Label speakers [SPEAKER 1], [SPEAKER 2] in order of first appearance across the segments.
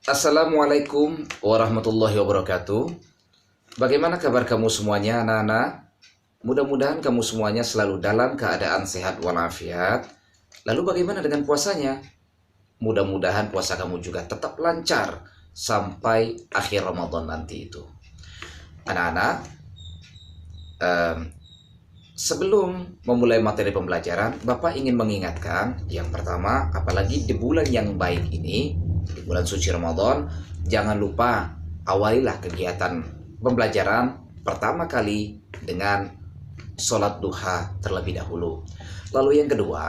[SPEAKER 1] Assalamualaikum warahmatullahi wabarakatuh. Bagaimana kabar kamu semuanya anak-anak? Mudah-mudahan kamu semuanya selalu dalam keadaan sehat walafiat. Lalu bagaimana dengan puasanya? Mudah-mudahan puasa kamu juga tetap lancar sampai akhir Ramadan nanti itu. Anak-anak, em, sebelum memulai materi pembelajaran, Bapak ingin mengingatkan yang pertama, apalagi di bulan yang baik ini, di bulan suci Ramadan, jangan lupa awalilah kegiatan pembelajaran pertama kali dengan sholat duha terlebih dahulu. Lalu yang kedua,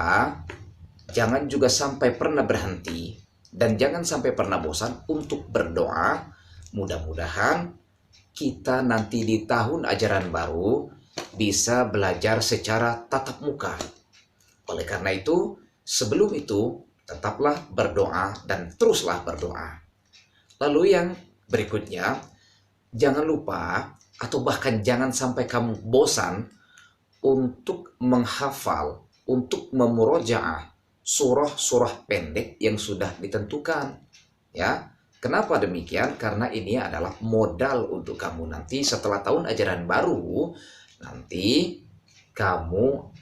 [SPEAKER 1] jangan juga sampai pernah berhenti dan jangan sampai pernah bosan untuk berdoa. Mudah-mudahan kita nanti di tahun ajaran baru bisa belajar secara tatap muka. Oleh karena itu, sebelum itu tetaplah berdoa dan teruslah berdoa. Lalu yang berikutnya, jangan lupa atau bahkan jangan sampai kamu bosan untuk menghafal, untuk memurojaah surah-surah pendek yang sudah ditentukan. Ya, kenapa demikian? Karena ini adalah modal untuk kamu nanti setelah tahun ajaran baru. Nanti kamu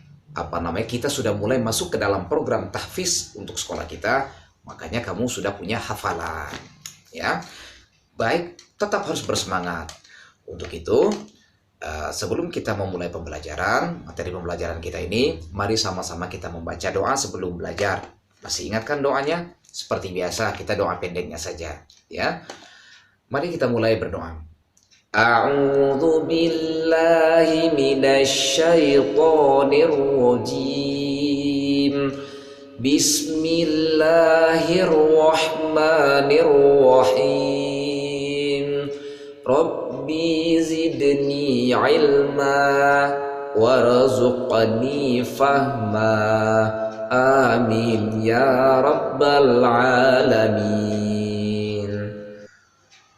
[SPEAKER 1] kita sudah mulai masuk ke dalam program tahfiz untuk sekolah kita, makanya kamu sudah punya hafalan. Ya, baik, tetap harus bersemangat. Untuk itu, sebelum kita memulai pembelajaran, materi pembelajaran kita ini, mari sama-sama kita membaca doa sebelum belajar. Masih ingatkan doanya? Seperti biasa, kita doa pendeknya saja. Ya, mari kita mulai berdoa. A'udzu billahi minasyaitonir rajim. Bismillahirrahmanirrahim. Rabbi zidni ilma warzuqni fahma. Amin ya rabbal alamin.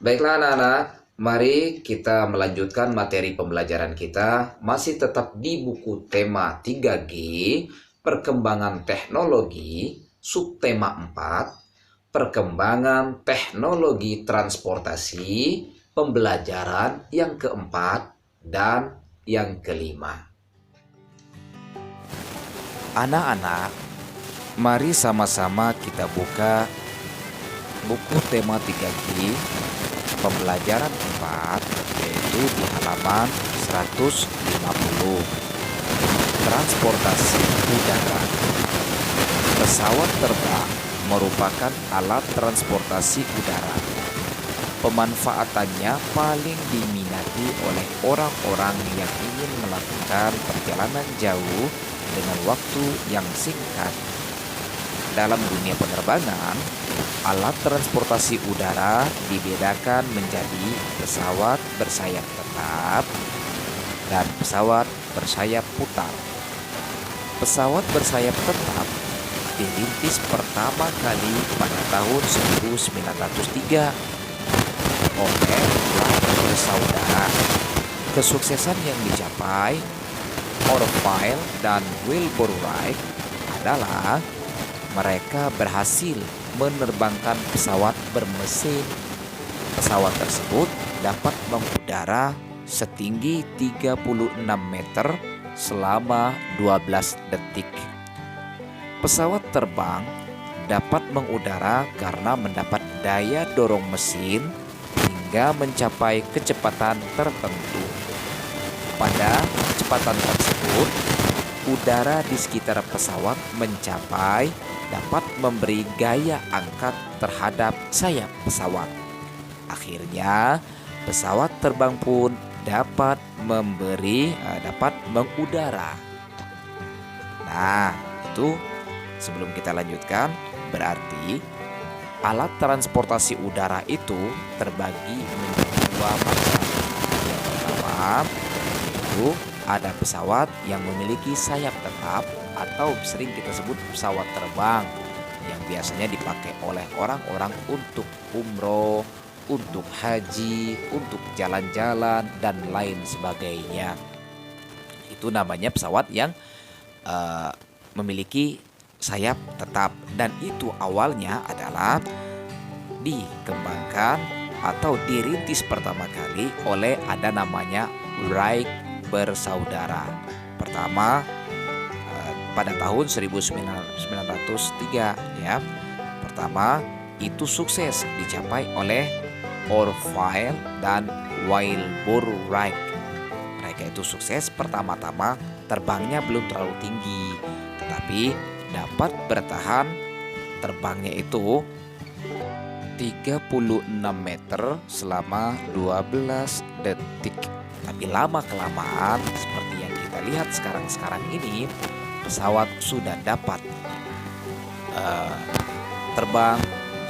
[SPEAKER 1] Baiklah anak-anak, mari kita melanjutkan materi pembelajaran kita. Masih tetap di buku tema 3G, perkembangan teknologi, subtema 4, perkembangan teknologi transportasi, pembelajaran yang keempat dan yang kelima. Anak-anak, mari sama-sama kita buka buku tema 3G, pembelajaran 4, yaitu di halaman 150. Transportasi udara. Pesawat terbang merupakan alat transportasi udara. Pemanfaatannya paling diminati oleh orang-orang yang ingin melakukan perjalanan jauh dengan waktu yang singkat. Dalam dunia penerbangan, alat transportasi udara dibedakan menjadi pesawat bersayap tetap dan pesawat bersayap putar. Pesawat bersayap tetap dirintis pertama kali pada tahun 1903 oleh dua bersaudara. Kesuksesan yang dicapai Orville dan Wilbur Wright adalah mereka berhasil menerbangkan pesawat bermesin. Pesawat tersebut dapat mengudara setinggi 36 meter selama 12 detik. Pesawat terbang dapat mengudara karena mendapat daya dorong mesin hingga mencapai kecepatan tertentu. Pada kecepatan tersebut, udara di sekitar pesawat dapat memberi gaya angkat terhadap sayap pesawat. Akhirnya, pesawat terbang pun dapat mengudara. Nah, itu sebelum kita lanjutkan, berarti alat transportasi udara itu terbagi menjadi dua macam. Yang pertama, itu ada pesawat yang memiliki sayap tetap atau sering kita sebut pesawat terbang yang biasanya dipakai oleh orang-orang untuk umroh, untuk haji, untuk jalan-jalan dan lain sebagainya. Itu namanya pesawat yang memiliki sayap tetap, dan itu awalnya adalah
[SPEAKER 2] dikembangkan atau dirintis pertama kali oleh ada namanya Wright bersaudara. Pertama pada tahun 1903 ya. Pertama itu sukses dicapai oleh Orville dan Wilbur Wright. Mereka itu sukses pertama-tama terbangnya belum terlalu tinggi, tetapi dapat bertahan terbangnya itu 36 meter selama 12 detik. Tapi lama-kelamaan seperti yang kita lihat sekarang ini, pesawat sudah dapat terbang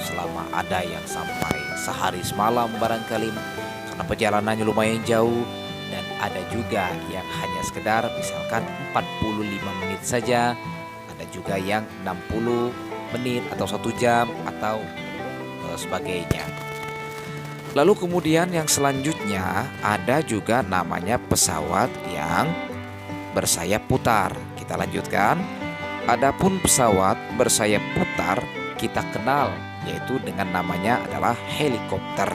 [SPEAKER 2] selama ada yang sampai sehari semalam barangkali karena perjalanannya lumayan jauh, dan ada juga yang hanya sekedar misalkan 45 menit saja, ada juga yang 60 menit atau 1 jam atau sebagainya. Lalu kemudian yang selanjutnya ada juga namanya pesawat yang bersayap putar. Kita lanjutkan. Adapun pesawat bersayap putar kita kenal yaitu dengan namanya adalah helikopter.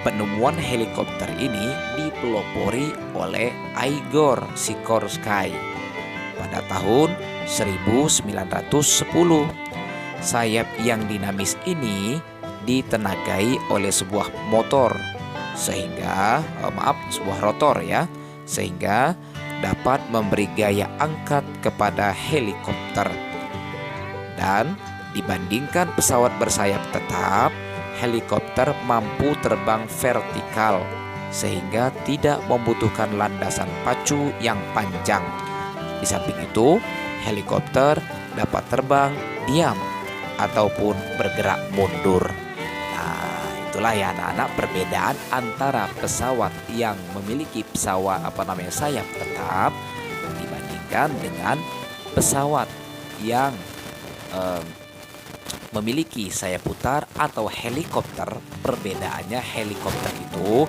[SPEAKER 2] Penemuan helikopter ini dipelopori oleh Igor Sikorsky pada tahun 1910. Sayap yang dinamis ini ditenagai oleh sebuah motor sehingga sebuah rotor ya, sehingga dapat memberi gaya angkat kepada helikopter. Dan dibandingkan pesawat bersayap tetap, helikopter mampu terbang vertikal sehingga tidak membutuhkan landasan pacu yang panjang. Di samping itu, helikopter dapat terbang diam ataupun bergerak mundur. Nah, itulah ya anak-anak perbedaan antara pesawat yang memiliki sayap tetap dibandingkan dengan pesawat yang memiliki sayap putar atau helikopter. Perbedaannya helikopter itu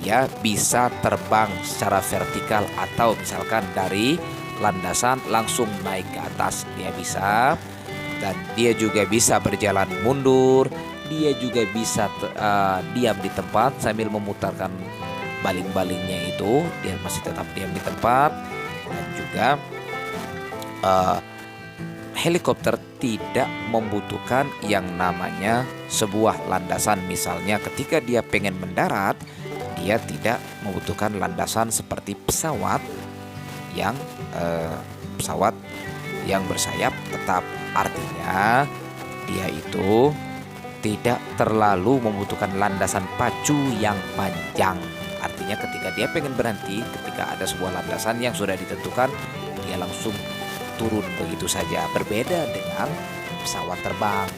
[SPEAKER 2] dia bisa terbang secara vertikal atau misalkan dari landasan langsung naik ke atas dia bisa, dan dia juga bisa berjalan mundur, dia juga bisa diam di tempat sambil memutarkan baling-balingnya itu, dia masih tetap diam di tempat. Dan juga helikopter tidak membutuhkan yang namanya sebuah landasan. Misalnya ketika dia pengen mendarat, dia tidak membutuhkan landasan seperti pesawat yang bersayap tetap. Artinya dia itu tidak terlalu membutuhkan landasan pacu yang panjang. Artinya ketika dia pengen berhenti, ketika ada sebuah landasan yang sudah ditentukan, dia langsung turun begitu saja. Berbeda dengan pesawat terbang.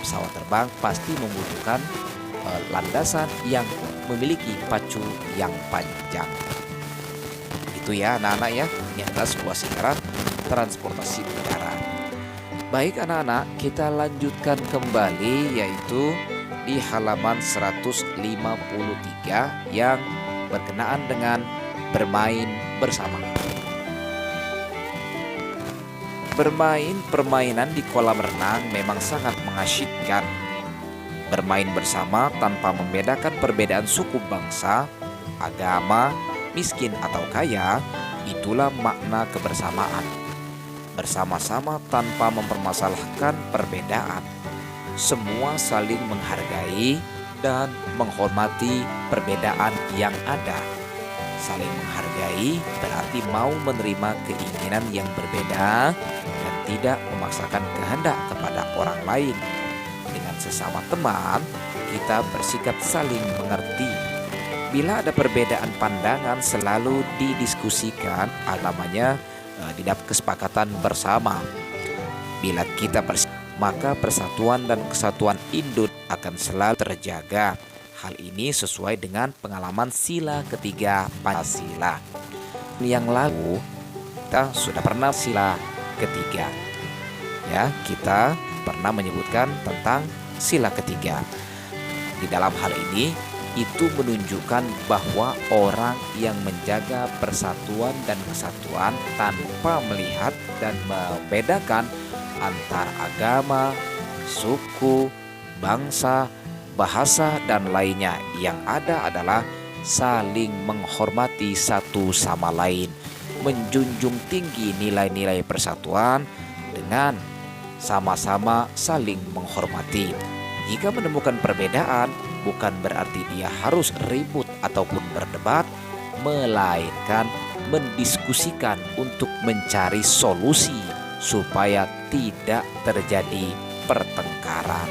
[SPEAKER 2] Pesawat terbang pasti membutuhkan landasan yang memiliki pacu yang panjang. Itu ya anak-anak ya, ini adalah sebuah sejarah transportasi udara. Baik anak-anak, kita lanjutkan kembali yaitu di halaman 153 yang berkenaan dengan bermain bersama. Bermain permainan di kolam renang memang sangat mengasyikkan. Bermain bersama tanpa membedakan perbedaan suku bangsa, agama, miskin atau kaya, itulah makna kebersamaan. Bersama-sama tanpa mempermasalahkan perbedaan. Semua saling menghargai dan menghormati perbedaan yang ada. Saling menghargai berarti mau menerima keinginan yang berbeda dan tidak memaksakan kehendak kepada orang lain. Dengan sesama teman, kita bersikap saling mengerti. Bila ada perbedaan pandangan selalu didiskusikan, namanya di dalam kesepakatan bersama. Bila kita maka persatuan dan kesatuan induk akan selalu terjaga. Hal ini sesuai dengan pengalaman sila ketiga Pancasila. Yang lalu kita sudah pernah sila ketiga. Ya, kita pernah menyebutkan tentang sila ketiga. Di dalam hal ini itu menunjukkan bahwa orang yang menjaga persatuan dan kesatuan tanpa melihat dan membedakan antar agama, suku, bangsa, bahasa, dan lainnya. Yang ada adalah saling menghormati satu sama lain, menjunjung tinggi nilai-nilai persatuan dengan sama-sama saling menghormati. Jika menemukan perbedaan, bukan berarti dia harus ribut ataupun berdebat, melainkan mendiskusikan untuk mencari solusi supaya tidak terjadi pertengkaran.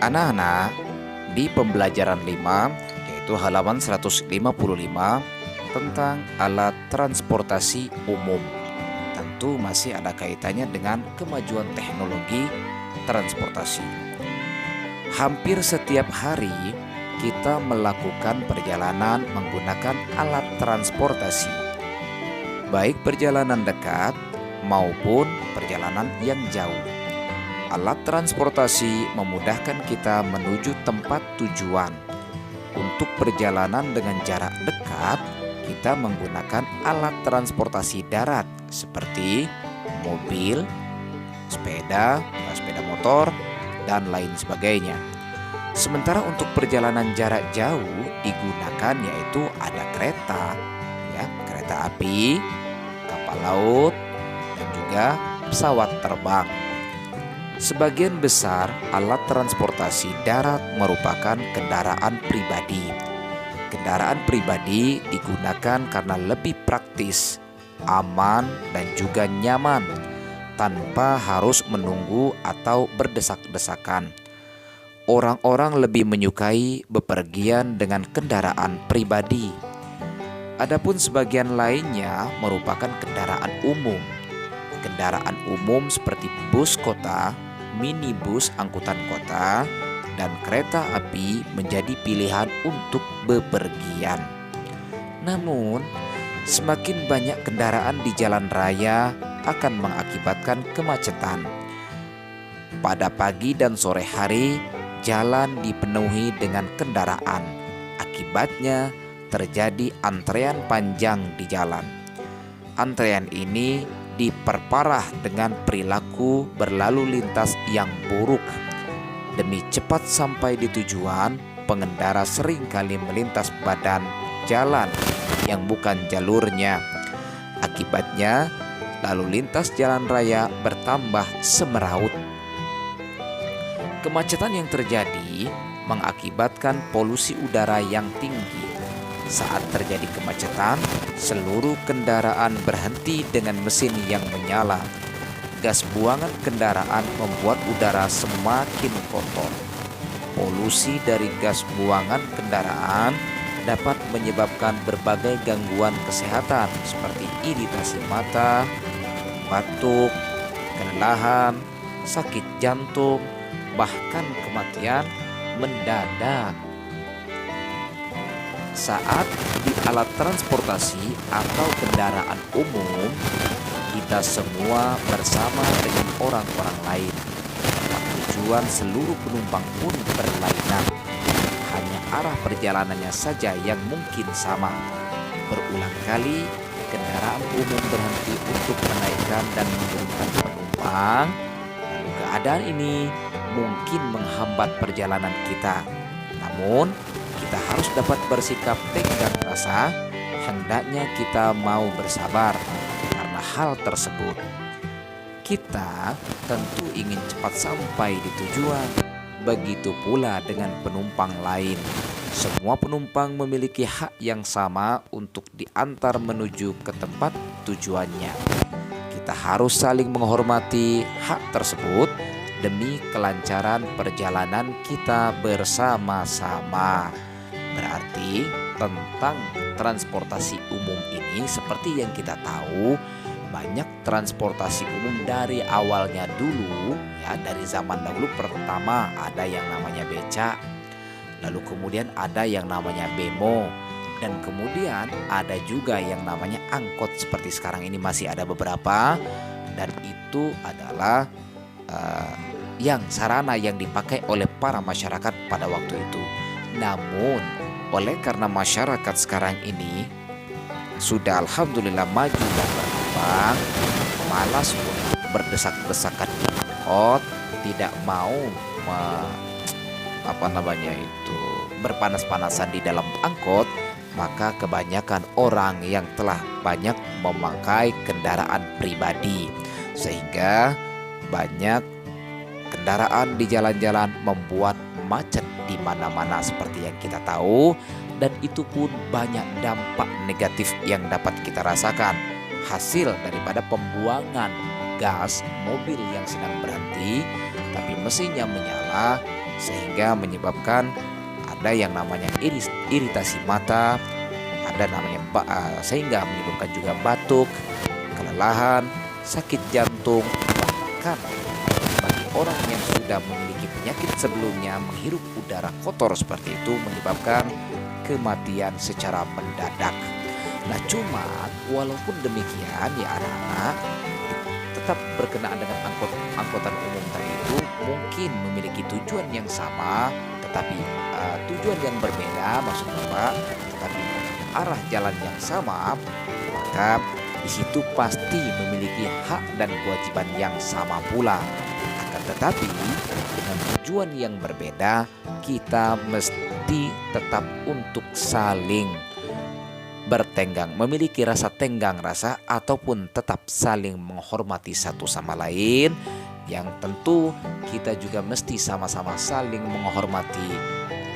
[SPEAKER 2] Anak-anak, di pembelajaran 5, yaitu halaman 155 tentang alat transportasi umum, tentu masih ada kaitannya dengan kemajuan teknologi transportasi. Hampir setiap hari kita melakukan perjalanan menggunakan alat transportasi, baik perjalanan dekat maupun perjalanan yang jauh. Alat transportasi memudahkan kita menuju tempat tujuan. Untuk perjalanan dengan jarak dekat, kita menggunakan alat transportasi darat seperti mobil, sepeda motor, dan lain sebagainya. Sementara untuk perjalanan jarak jauh digunakan yaitu ada kereta, kereta api, kapal laut, dan juga pesawat terbang. Sebagian besar alat transportasi darat merupakan kendaraan pribadi. Kendaraan pribadi digunakan karena lebih praktis, aman, dan juga nyaman, tanpa harus menunggu atau berdesak-desakan. Orang-orang lebih menyukai bepergian dengan kendaraan pribadi. Adapun sebagian lainnya merupakan kendaraan umum. Kendaraan umum seperti bus kota, minibus angkutan kota, dan kereta api menjadi pilihan untuk bepergian. Namun, semakin banyak kendaraan di jalan raya akan mengakibatkan kemacetan. Pada pagi dan sore hari, jalan dipenuhi dengan kendaraan. Akibatnya, terjadi antrean panjang di jalan. Antrean ini diperparah dengan perilaku berlalu lintas yang buruk. Demi cepat sampai di tujuan, pengendara seringkali melintas badan jalan yang bukan jalurnya. Akibatnya, lalu lintas jalan raya bertambah semeraut. Kemacetan yang terjadi mengakibatkan polusi udara yang tinggi. Saat terjadi kemacetan, seluruh kendaraan berhenti dengan mesin yang menyala. Gas buangan kendaraan membuat udara semakin kotor. Polusi dari gas buangan kendaraan dapat menyebabkan berbagai gangguan kesehatan seperti iritasi mata, batuk, kelelahan, sakit jantung, bahkan kematian mendadak. Saat di alat transportasi atau kendaraan umum, kita semua bersama dengan orang-orang lain. Tujuan seluruh penumpang pun berlainan. Hanya arah perjalanannya saja yang mungkin sama. Berulang kali, kendaraan umum berhenti untuk menaikkan dan menurunkan penumpang. Lalu keadaan ini mungkin menghambat perjalanan kita. Namun, kita harus dapat bersikap tenggang rasa. Hendaknya kita mau bersabar karena hal tersebut. Kita tentu ingin cepat sampai di tujuan. Begitu pula dengan penumpang lain. Semua penumpang memiliki hak yang sama untuk diantar menuju ke tempat tujuannya. Kita harus saling menghormati hak tersebut demi kelancaran perjalanan kita bersama-sama. Berarti tentang transportasi umum ini, seperti yang kita tahu, banyak transportasi umum dari awalnya dulu, dari zaman dahulu. Pertama ada yang namanya becak, lalu kemudian ada yang namanya bemo, dan kemudian ada juga yang namanya angkot seperti sekarang ini masih ada beberapa, dan itu adalah yang sarana yang dipakai oleh para masyarakat pada waktu itu. Namun Oleh karena masyarakat sekarang ini sudah alhamdulillah maju dan berkembang, malas untuk berdesak-desakan di angkot, tidak mau berpanas-panasan di dalam angkot, maka kebanyakan orang yang telah banyak memakai kendaraan pribadi, sehingga banyak kendaraan di jalan-jalan membuat macet di mana-mana seperti yang kita tahu, dan itu pun banyak dampak negatif yang dapat kita rasakan hasil daripada pembuangan gas mobil yang sedang berhenti tapi mesinnya menyala, sehingga menyebabkan ada yang namanya iritasi mata, ada namanya sehingga menyebabkan juga batuk, kelelahan, sakit jantung, bahkan bagi orang yang sudah memiliki penyakit sebelumnya menghirup udara kotor seperti itu menyebabkan kematian secara mendadak. Nah, cuma walaupun demikian ya anak-anak, tetap berkenaan dengan angkutan umum tadi itu mungkin memiliki tujuan yang sama, tetapi tujuan yang berbeda, maksud Bapak, tetapi arah jalan yang sama, maka di situ pasti memiliki hak dan kewajiban yang sama pula. Akan tetapi dengan tujuan yang berbeda, kita mesti tetap untuk saling bertenggang, memiliki rasa tenggang rasa, ataupun tetap saling menghormati satu sama lain. Yang tentu kita juga mesti sama-sama saling menghormati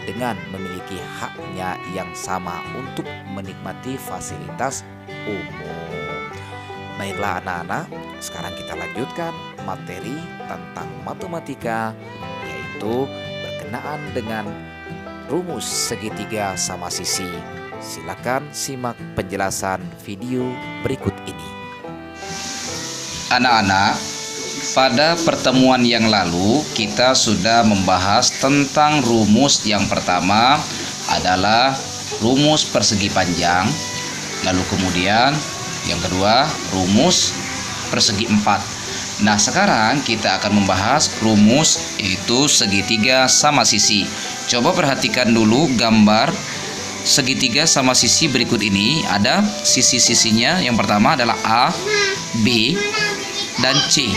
[SPEAKER 2] dengan memiliki haknya yang sama untuk menikmati fasilitas umum. Baiklah anak-anak, sekarang kita lanjutkan materi tentang matematika, yaitu berkenaan dengan rumus segitiga sama sisi. Silakan simak penjelasan video berikut ini.
[SPEAKER 1] Anak-anak, pada pertemuan yang lalu kita sudah membahas tentang rumus yang pertama adalah rumus persegi panjang, lalu kemudian yang kedua rumus persegi empat. Nah, sekarang kita akan membahas rumus yaitu segitiga sama sisi. Coba perhatikan dulu gambar segitiga sama sisi berikut ini. Ada sisi-sisinya, yang pertama adalah A, B, dan C.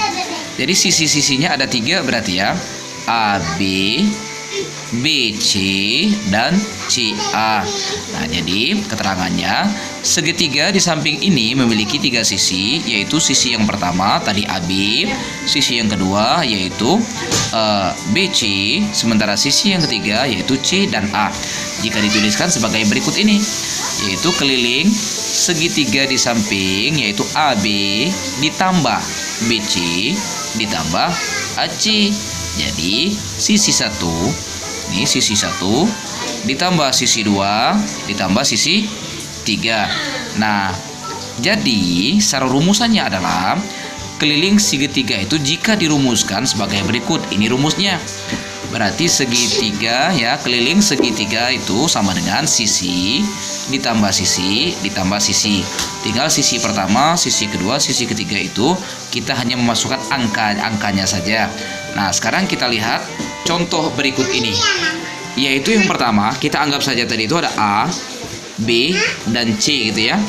[SPEAKER 1] Jadi sisi-sisinya ada 3 berarti ya, AB, BC, dan CA. Nah, jadi keterangannya segitiga di samping ini memiliki 3 sisi, yaitu sisi yang pertama tadi AB, sisi yang kedua yaitu BC, sementara sisi yang ketiga yaitu C dan A. Jika dituliskan sebagai berikut ini, yaitu keliling segitiga di samping yaitu AB ditambah BC ditambah AC. Jadi sisi 1, ini sisi 1 ditambah sisi 2 ditambah sisi 3. Nah, jadi secara rumusannya adalah keliling segitiga itu jika dirumuskan sebagai berikut. Ini rumusnya. Berarti segitiga ya, keliling segitiga itu sama dengan sisi ditambah sisi ditambah sisi. Tinggal sisi pertama, sisi kedua, sisi ketiga itu kita hanya memasukkan angkanya saja. Nah, sekarang kita lihat contoh berikut ini. Yaitu yang pertama, kita anggap saja tadi itu ada A, B, dan C gitu ya.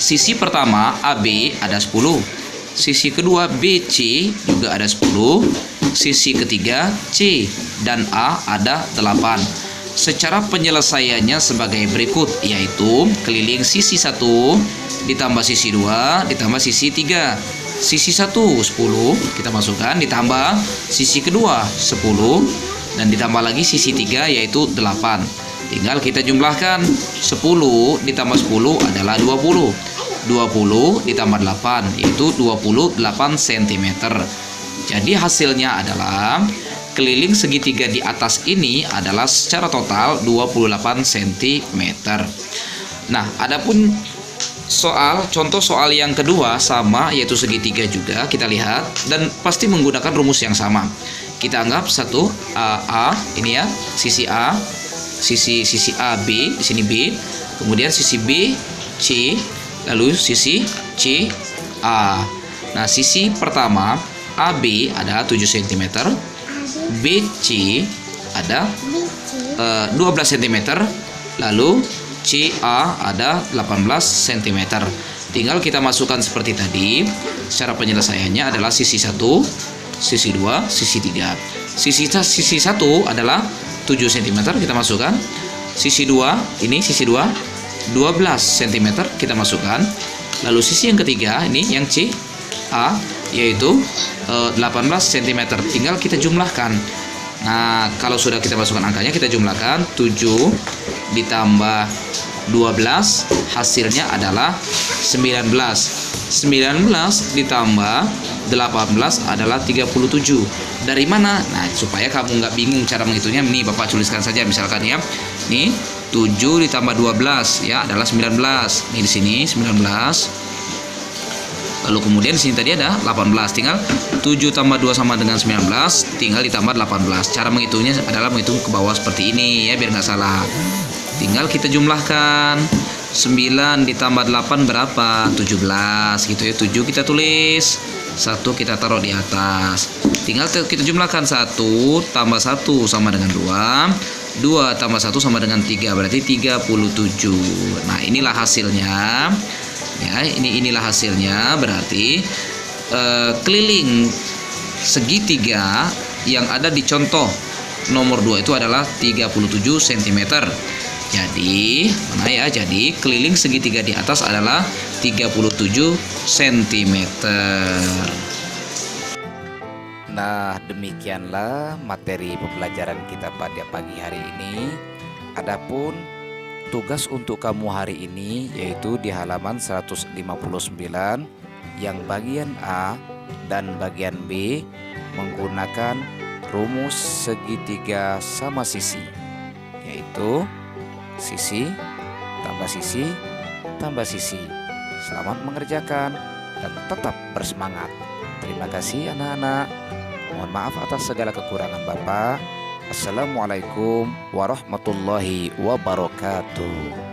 [SPEAKER 1] Sisi pertama AB ada 10. Sisi kedua BC juga ada 10. Sisi ketiga C dan A ada 8. Secara penyelesaiannya sebagai berikut, yaitu keliling sisi 1 ditambah sisi 2 ditambah sisi 3. Sisi 1 10 kita masukkan, ditambah sisi kedua 10, dan ditambah lagi sisi 3 yaitu 8. Tinggal kita jumlahkan, 10 ditambah 10 adalah 20. 20 ditambah 8 yaitu 28 cm. Jadi hasilnya adalah keliling segitiga di atas ini adalah secara total 28 cm. Nah, adapun contoh soal yang kedua sama, yaitu segitiga juga kita lihat dan pasti menggunakan rumus yang sama. Kita anggap satu A ini ya, sisi A, sisi A B, di sini B, kemudian sisi B C, lalu sisi C A. Nah, sisi pertama AB ada 7 cm, BC ada 12 cm, lalu CA ada 18 cm. Tinggal kita masukkan seperti tadi. Cara penyelesaiannya adalah sisi 1, sisi 2, sisi 3. Sisi 1 adalah 7 cm, kita masukkan. Sisi 2, ini sisi 2, 12 cm kita masukkan. Lalu sisi yang ketiga, ini yang CA, yaitu 18 cm. Tinggal kita jumlahkan. Nah, kalau sudah kita masukkan angkanya, kita jumlahkan 7 ditambah 12, hasilnya adalah 19. 19 ditambah 18 adalah 37. Dari mana? Nah, supaya kamu nggak bingung cara menghitungnya, nih Bapak tuliskan saja misalkan ya. Nih, 7 ditambah 12 ya adalah 19. Nih di sini 19. Lalu kemudian di sini tadi ada 18, tinggal 7 tambah 2 sama dengan 19, tinggal ditambah 18. Cara menghitungnya adalah menghitung ke bawah seperti ini ya, biar nggak salah. Tinggal kita jumlahkan. 9 ditambah 8 berapa? 17 gitu ya. 7 kita tulis, 1 kita taruh di atas. Tinggal kita jumlahkan. 1 tambah 1 sama dengan 2, 2 tambah 1 sama dengan 3, berarti 37. Nah, inilah hasilnya. Ya, inilah hasilnya. Berarti keliling segitiga yang ada di contoh nomor 2 itu adalah 37 cm. Jadi, mana ya? Jadi keliling segitiga di atas adalah 37 cm.
[SPEAKER 2] Nah, demikianlah materi pembelajaran kita pada pagi hari ini. Adapun tugas untuk kamu hari ini yaitu di halaman 159 yang bagian A dan bagian B menggunakan rumus segitiga sama sisi, yaitu sisi tambah sisi tambah sisi. Selamat mengerjakan dan tetap bersemangat. Terima kasih anak-anak. Mohon maaf atas segala kekurangan Bapak. Assalamualaikum warahmatullahi wabarakatuh.